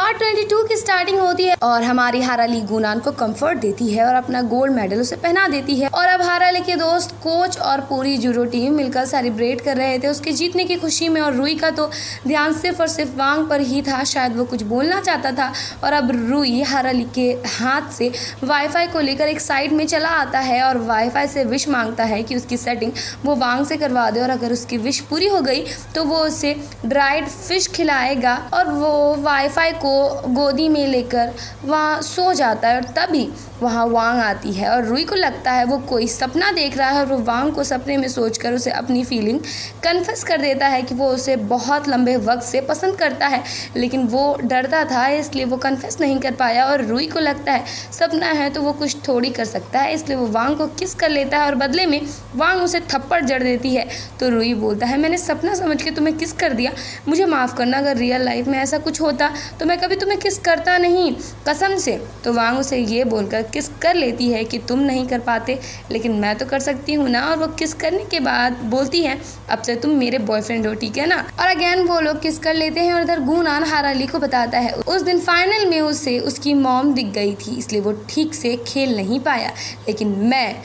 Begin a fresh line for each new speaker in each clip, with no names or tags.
Part 22 की starting होती है और हमारी हाराली गुनान को कंफर्ट देती है और अपना गोल्ड मेडल उसे पहना देती है। और अब हाराली के दोस्त कोच और पूरी जूडो टीम मिलकर सेलिब्रेट कर रहे थे उसके जीतने की खुशी में। और रुई का तो ध्यान सिर्फ और सिर्फ वांग पर ही था, शायद वो कुछ बोलना चाहता था। और अब रुई हाराली के हाथ से वाईफाई को लेकर एक साइड में चला आता है और वाईफाई से विश मांगता है कि उसकी सेटिंग वो वांग से करवा दे और अगर उसकी विश पूरी हो गई तो वो उसे ड्राइड फिश खिलाएगा। और वो वाईफाई को गोदी में लेकर वहाँ सो जाता है और तभी वहाँ वांग आती है और रुई को लगता है वो कोई सपना देख रहा है और वो वांग को सपने में सोचकर उसे अपनी फीलिंग कन्फेस कर देता है कि वो उसे बहुत लंबे वक्त से पसंद करता है, लेकिन वो डरता था इसलिए वो कन्फेस नहीं कर पाया। और रुई को लगता है सपना है तो वो कुछ थोड़ी कर सकता है, इसलिए वो वांग को किस कर लेता है और बदले में वांग उसे थप्पड़ जड़ देती है। तो रुई बोलता है मैंने सपना समझ के तुम्हें किस कर दिया, मुझे माफ़ करना, अगर रियल लाइफ में ऐसा कुछ होता तो मैं कभी तुम्हें किस करता नहीं, कसम से। तो वांग उसे ये बोलकर किस कर लेती है कि तुम नहीं कर पाते लेकिन मैं तो कर सकती हूँ ना। और वो किस करने के बाद बोलती है अब से तुम मेरे बॉयफ्रेंड हो, ठीक है ना। और अगेन वो लोग किस कर लेते हैं और इधर गुनान हाराली को बताता है उस दिन फाइनल में उसे उसकी मॉम दिख गई थी इसलिए वो ठीक से खेल नहीं पाया, लेकिन मैं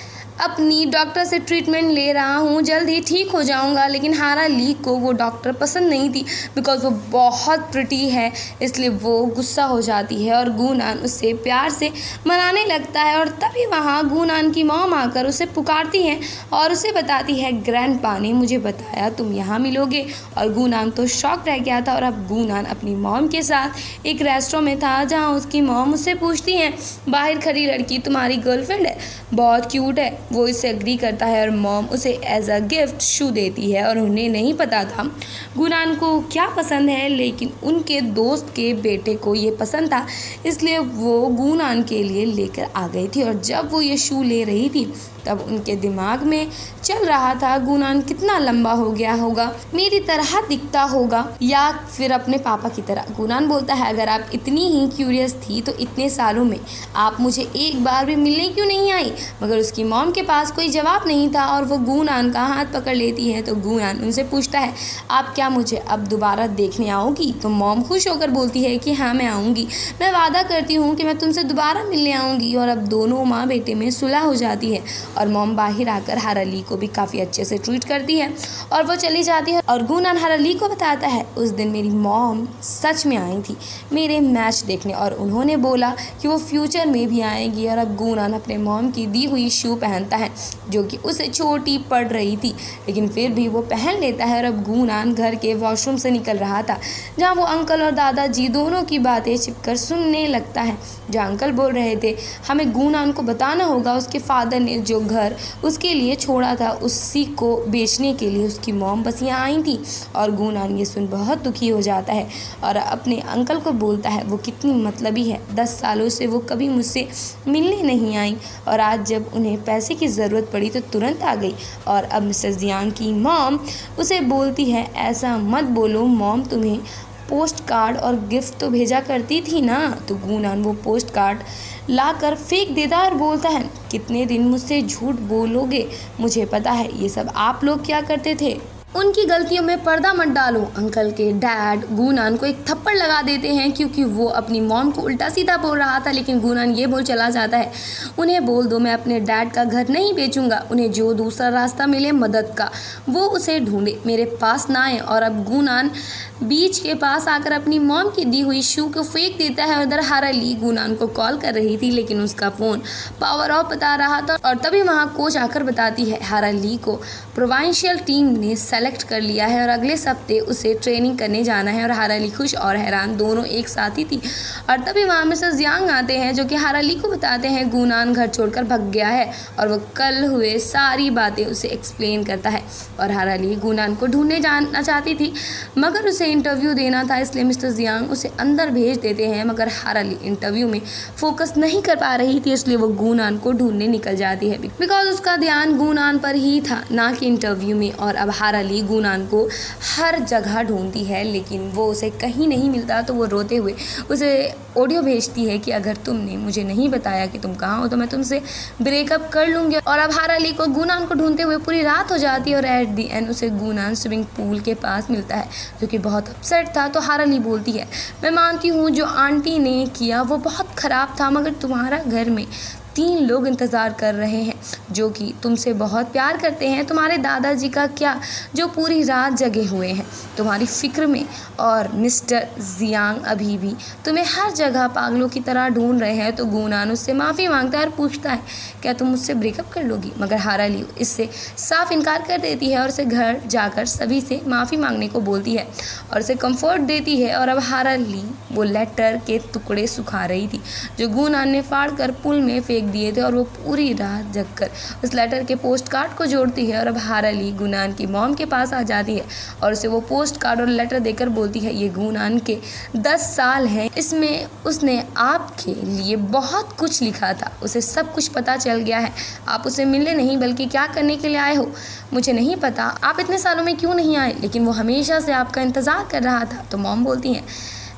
अपनी डॉक्टर से ट्रीटमेंट ले रहा हूँ, जल्द ही ठीक हो जाऊँगा। लेकिन हाराली को वो डॉक्टर पसंद नहीं थी बिकॉज वो बहुत प्रिटी है, इसलिए वो गुस्सा हो जाती है और गुनान उससे प्यार से मनाने लगता है। और तभी वहाँ गुनान की मॉम आकर उसे पुकारती है और उसे बताती है ग्रैंडपा ने मुझे बताया तुम यहाँ मिलोगे। और गुनान तो शॉक रह गया था और अब गुनान अपनी मॉम के साथ एक रेस्टोरेंट में था जहाँ उसकी मॉम उससे पूछती है बाहर खड़ी लड़की तुम्हारी गर्लफ्रेंड है, बहुत क्यूट है। वो इससे एग्री करता है और मॉम उसे एज अ गिफ्ट शू देती है। और उन्हें नहीं पता था गुनान को क्या पसंद है, लेकिन उनके दोस्त के बेटे को ये पसंद था इसलिए वो गुनान के लिए लेकर आ गई थी। और जब वो ये शू ले रही थी तब उनके दिमाग में चल रहा था गुनान कितना लंबा हो गया होगा, मेरी तरह दिखता होगा या फिर अपने पापा की तरह। गुनान बोलता है अगर आप इतनी ही क्यूरियस थी तो इतने सालों में आप मुझे एक बार भी मिलने क्यों नहीं आई। मगर उसकी मॉम के पास कोई जवाब नहीं था और वो गुनान का हाथ पकड़ लेती है। तो गुनान उनसे पूछता है आप क्या मुझे अब दोबारा देखने आओगी। तो मॉम खुश होकर बोलती है कि हाँ मैं आऊँगी, मैं वादा करती हूँ कि मैं तुमसे दोबारा मिलने आऊँगी। और अब दोनों माँ बेटे में सुलह हो जाती है और मॉम बाहर आकर हाराली को भी काफ़ी अच्छे से ट्रीट करती है और वो चली जाती है। और गुनान हाराली को बताता है उस दिन मेरी मॉम सच में आई थी मेरे मैच देखने और उन्होंने बोला कि वो फ्यूचर में भी आएगी। और अब गुनान अपने मॉम की दी हुई शू पहनता है जो कि उसे छोटी पड़ रही थी, लेकिन फिर भी वो पहन लेता है। और अब गुनान घर के वॉशरूम से निकल रहा था जहाँ वो अंकल और दादाजी दोनों की बातें छिपकर सुनने लगता है। जहाँ अंकल बोल रहे थे हमें गुनान को बताना होगा उसके फादर ने जो घर उसके लिए छोड़ा था उसी को बेचने के लिए उसकी मॉम बस यहाँ आई थी। और गुनान ये सुन बहुत दुखी हो जाता है और अपने अंकल को बोलता है वो कितनी मतलबी है, 10 सालों से वो कभी मुझसे मिलने नहीं आई और आज जब उन्हें पैसे की ज़रूरत पड़ी तो तुरंत आ गई। और अब मिसेस जियांग की मॉम उसे बोलती है ऐसा मत बोलो, मॉम तुम्हें पोस्ट कार्ड और गिफ्ट तो भेजा करती थी ना। तो गुनान वो पोस्ट कार्ड लाकर फेंक देता है और बोलता है कितने दिन मुझसे झूठ बोलोगे, मुझे पता है ये सब आप लोग क्या करते थे, उनकी गलतियों में पर्दा मत डालो। अंकल के डैड गुनान को एक थप्पड़ लगा देते हैं क्योंकि वो अपनी मॉम को उल्टा सीधा बोल रहा था, लेकिन गुनान ये बोल चला जाता है उन्हें बोल दो मैं अपने डैड का घर नहीं बेचूंगा, उन्हें जो दूसरा रास्ता मिले मदद का वो उसे ढूंढे, मेरे पास ना आए। और अब गुनान बीच के पास आकर अपनी मॉम की दी हुई शू को फेंक देता है। उधर हाराली गुनान को कॉल कर रही थी लेकिन उसका फ़ोन पावर ऑफ बता रहा था और तभी वहाँ कोच आकर बताती है हाराली को प्रोविंशियल टीम ने सेलेक्ट कर लिया है और अगले हफ्ते उसे ट्रेनिंग करने जाना है। और हाराली खुश और हैरान दोनों एक साथ ही थी। और तभी वहाँ मिसेस जियांग आते हैं जो कि हाराली को बताते हैं गुनान घर छोड़कर भाग गया है और वो कल हुए सारी बातें उसे एक्सप्लेन करता है। और हाराली गुनान को ढूंढने जाना चाहती थी मगर उसे इंटरव्यू देना था इसलिए मिस्टर जियांग उसे अंदर भेज देते हैं। मगर हाराली इंटरव्यू में फोकस नहीं कर पा रही थी इसलिए वो गुनान को ढूंढने निकल जाती है बिकॉज उसका ध्यान गुनान पर ही था ना कि इंटरव्यू में। और अब हाराली ली गुनान को हर जगह ढूंढती है, लेकिन वो उसे कहीं नहीं मिलता। तो वो रोते हुए उसे ऑडियो भेजती है कि अगर तुमने मुझे नहीं बताया कि तुम कहाँ हो तो मैं तुमसे ब्रेकअप कर लूँगी। और अब हारा ली को गुनान को ढूंढते हुए पूरी रात हो जाती है और एट दी एंड उसे गुनान स्विमिंग पूल के पास मिलता है, जो कि बहुत अपसेट था। तो हारा ली बोलती है, मैं मानती हूँ जो आंटी ने किया वो बहुत ख़राब था, मगर तुम्हारा घर में 3 लोग इंतज़ार कर रहे हैं जो कि तुमसे बहुत प्यार करते हैं। तुम्हारे दादाजी का क्या, जो पूरी रात जगे हुए हैं तुम्हारी फ़िक्र में, और मिस्टर जियांग अभी भी तुम्हें हर जगह पागलों की तरह ढूंढ रहे हैं। तो गुनान उससे माफ़ी मांगता है और पूछता है, क्या तुम मुझसे ब्रेकअप कर लोगी? मगर हारा ली इससे साफ इनकार कर देती है और उसे घर जाकर सभी से माफ़ी मांगने को बोलती है और उसे कंफर्ट देती है। और अब हारा ली वो लेटर के टुकड़े सुखा रही थी जो गुनान ने फाड़ कर पुल में फेंक दिए थे, और वो पूरी रात जगकर उस लेटर के पोस्ट कार्ड को जोड़ती है। और अब हारा ली गुनान की मॉम के पास आ जाती है और उसे वो पोस्ट कार्ड और लेटर देकर बोलती है, ये गुनान के 10 साल हैं, इसमें उसने आपके लिए बहुत कुछ लिखा था, उसे सब कुछ पता चल गया है। आप उसे मिलने नहीं बल्कि क्या करने के लिए आए हो मुझे नहीं पता, आप इतने सालों में क्यों नहीं आए, लेकिन वो हमेशा से आपका इंतज़ार कर रहा था। तो मॉम बोलती हैं,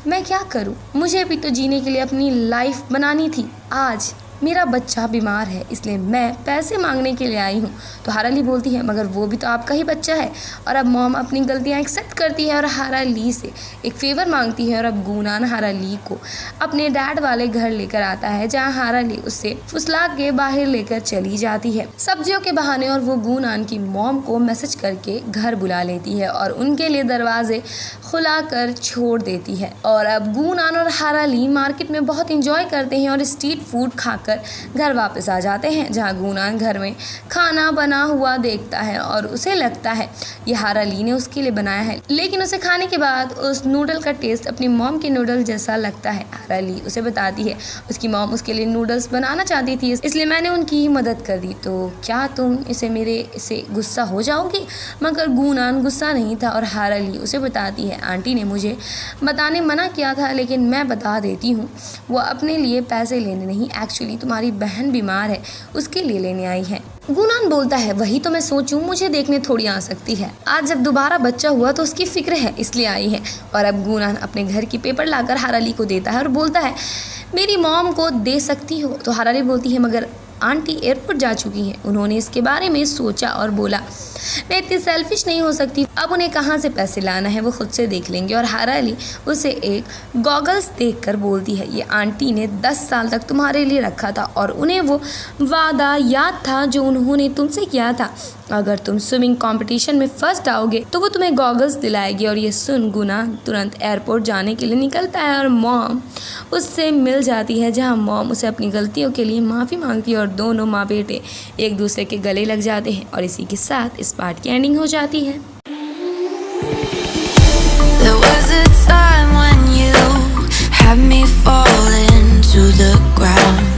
मैं क्या करूं, मुझे भी तो जीने के लिए अपनी लाइफ बनानी थी। आज मेरा बच्चा बीमार है इसलिए मैं पैसे मांगने के लिए आई हूँ। तो हारा ली बोलती है, मगर वो भी तो आपका ही बच्चा है। और अब मॉम अपनी गलतियाँ एक्सेप्ट करती है और हारा ली से एक फेवर मांगती है। और अब गुनान हारा ली को अपने डैड वाले घर लेकर आता है, जहाँ हारा ली उससे फुसला के बाहर लेकर चली जाती है सब्जियों के बहाने। और वो गुनान की मॉम को मैसेज करके घर बुला लेती है और उनके लिए दरवाजे खुला कर छोड़ देती है। और अब गुनान और हारा ली मार्केट में बहुत इंजॉय करते हैं और स्ट्रीट फूड खाकर घर वापस आ जाते हैं, जहाँ गुनान घर में खाना बना हुआ देखता है और उसे लगता है ये हारा ली ने उसके लिए बनाया है, लेकिन उसे खाने के बाद उस नूडल का टेस्ट अपनी मॉम के नूडल जैसा लगता है। हारा ली उसे बताती है उसकी मॉम उसके लिए नूडल्स बनाना चाहती थी, इसलिए मैंने उनकी ही मदद कर दी, तो क्या तुम इसे गुस्सा हो जाओगी? मगर गुनान गुस्सा नहीं था और हारा ली उसे बताती है, आंटी ने मुझे बताने मना किया था लेकिन मैं बता देती हूँ, वो अपने लिए पैसे लेने नहीं, एक्चुअली तुम्हारी बहन बीमार है उसके लिए लेने आई है। गुनान बोलता है, वही तो मैं सोचूं, मुझे देखने थोड़ी आ सकती है, आज जब दोबारा बच्चा हुआ तो उसकी फिक्र है इसलिए आई है। और अब गुनान अपने घर की पेपर लाकर हारा ली को देता है और बोलता है, मेरी मॉम को दे सकती हो? तो हारा ली बोलती है, मगर आंटी एयरपोर्ट जा चुकी हैं, उन्होंने इसके बारे में सोचा और बोला मैं इतनी सेल्फिश नहीं हो सकती, अब उन्हें कहाँ से पैसे लाना है वो खुद से देख लेंगे। और हारा ली उसे एक गॉगल्स देखकर बोलती है, ये आंटी ने 10 साल तक तुम्हारे लिए रखा था और उन्हें वो वादा याद था जो उन्होंने तुमसे किया था, अगर तुम स्विमिंग कंपटीशन में फर्स्ट आओगे तो वो तुम्हें गॉगल्स दिलाएगी। और ये सुन गुनान तुरंत एयरपोर्ट जाने के लिए निकलता है और मॉम उससे मिल जाती है, जहाँ मॉम उसे अपनी गलतियों के लिए माफ़ी मांगती है और दोनों माँ बेटे एक दूसरे के गले लग जाते हैं। और इसी के साथ इस पार्ट की एंडिंग हो जाती है।
There was a time when you had me falling to the ground.